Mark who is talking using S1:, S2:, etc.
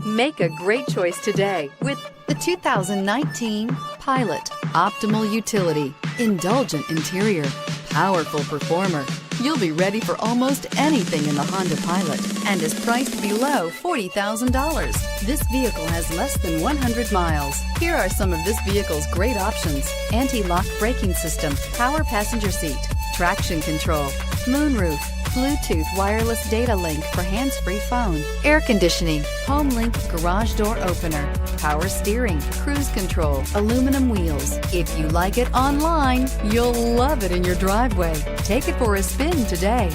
S1: Make a great choice today with the 2019 Pilot. Optimal utility, indulgent interior, powerful performer. You'll be ready for almost anything in the Honda Pilot and is priced below $40,000. This vehicle has less than 100 miles. Here are some of this vehicle's great options: anti-lock braking system, power passenger seat, traction control, moonroof, Bluetooth wireless data link for hands-free phone, air conditioning, home link garage door opener, power steering, cruise control, aluminum wheels. If you like it online, you'll love it in your driveway. Take it for a spin today.